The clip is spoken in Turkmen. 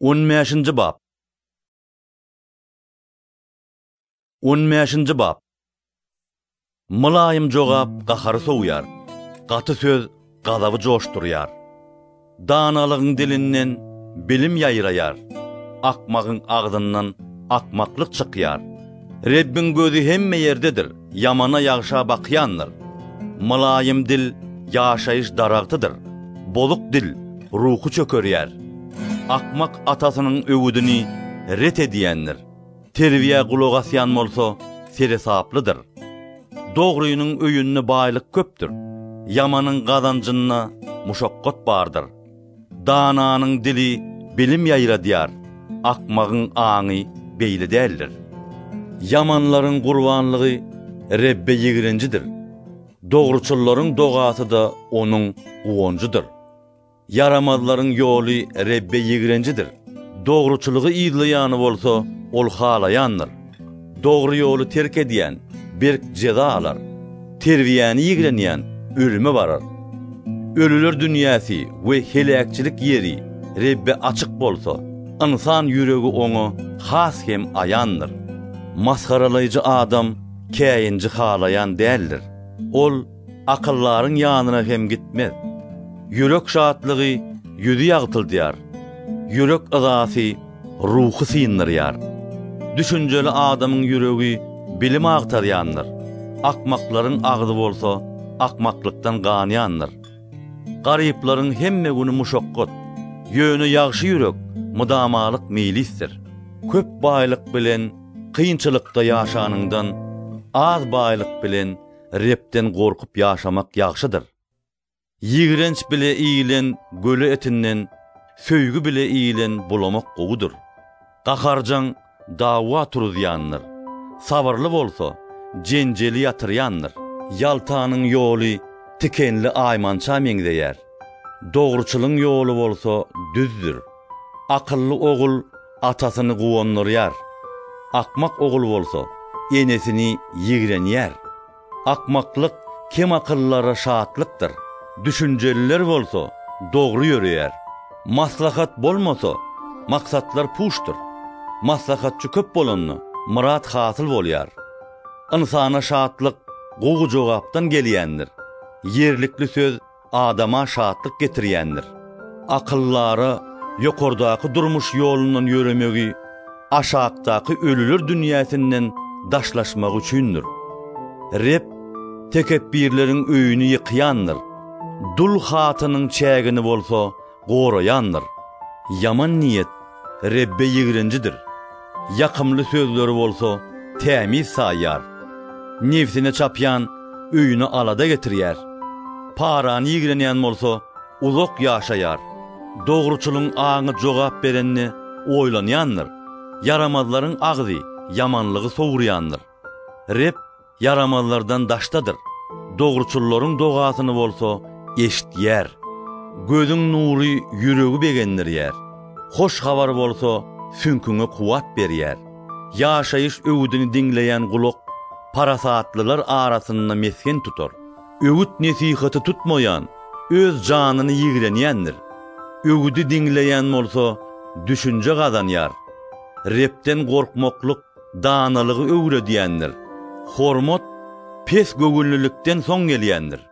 15-nji bab. 15-nji bab. Mylaýym jogap gahary soğuyar. Gaty söz gazaby joşdurýar. Danalygyň dilinden bilim ýaýraýar. Akmagyň agdyndan akmaklyk çykýar. Rebbin gözi hemme ýerdedir, yamana ýagşa bakýandyr. Mylaýym dil ýaşaýyş daragtydyr. Boluk dil ruhu çökörýär. Akmak atasynyň öwüdini ret edýändir. Terbiýe gulak asýan bolsa seresaplydyr. Dogrynyň öýünni baýlyk köpdür. Yamanyň gazanjyna muşakkat bardyr. Dananyň dili bilim ýaýradýar. Akmagyň aňy beýli däldir. Yamanlaryň gurbanlygy Rebbe ýigrencidir. Dogruçullaryň dogasy da onuň uwonjydyr. Yaramazlaryň ýoly Rebbe ýigrencidir. Dogruçulugy ýylaýany bolsa ol halaýandyr. Dogry ýoly terk edýän berk jeza alar. Terbiýäni ýigrenýän ölüme barar. Ölüler dünýäsi we helakçilik ýeri Rebbe açyk bolsa, insan ýüregi oňa has hem aýandyr. Maskaralayıcı adam käýinji halayan däldir. Ol akyllaryň ýanyna hem gitmez. Ýürek şatlygy ýüzi ýagtyldýar. Ýürek azasy ruhy synyrýar. Düşünjeli adamyň ýüregi bilim agtarýandyr. Akmaklaryň agdy bolsa akmaklykdan ganýandyr. Garyplaryň hemme güni muşakkat, ýöne ýagşy ýürek mudamalyk meýlisdir. Köp baýlyk bilen kıyınçılıkta yaşanından, az baýlyk bilen repden gorkup yaşamak ýagşydyr. Ýigrenç bile iýilen göle etinden, söýgü bile iýilen bulamak goýudur. Gaharjaň dawa turýandyr. Sabarly bolsa, jenjeli ýatyrýandyr. Ýaltanyň ýoly tikenli aýmança meňdeýär. Dogruçylyň ýoly bolsa düzdür. Akylly ogul atasyny gowandyrýar. Akmak ogul bolsa, enesini ýigrenýär. Akmaklyk kim akyllara şatlykdyr. Düşünjeliler bolsa, dogry ýörýär. Maslahat bolmasa, maksatlar puşdur. Maslahatçy köp bolany, murat hasyl bolýar. Insana şatlyk gowy jogapdan gelýändir. Yerlikli söz adama şatlyk getirýändir. Akyllara ýokardaky durmuş ýolundan ýöremegi aşakdaky ölüler dünýäsinden daşlaşmak üçindir. Rep tekebbirleriň öýüni ýykýandyr. Dul hatynyň çägini bolsa goraýandyr. Yaman niýet Rebbe ýigrencidir. Ýakymly sözleri bolsa tämiz saýar. Nefsine çapýan öýüni alada getirýär. Parany ýigrenýän bolsa uzak ýaşaýar. Dogruçylyň aňy jogap berenni oýlanýandyr. Yaramazlaryň agdy yamanlygy sowurýandyr. Rep yaramazlardan daştadyr. Dogruçullaryň dogasyny bolsa eşitýär. Gözüň nury ýüregi begendirýär. Hoş habar bolsa sünküňe kuwat berýär. Ýaşaýyş öwüdini diňleýän gulak parasatlylar arasynda mesken tutar. Öwüt nesihaty tutmaýan öz janyny ýigrenýändir. Öwüdi diňleýän bolsa düşünje gazanýar. Repden gorkmaklyk danalygy öwredýändir. Hormat pes gögüllülükden soň gelýändir.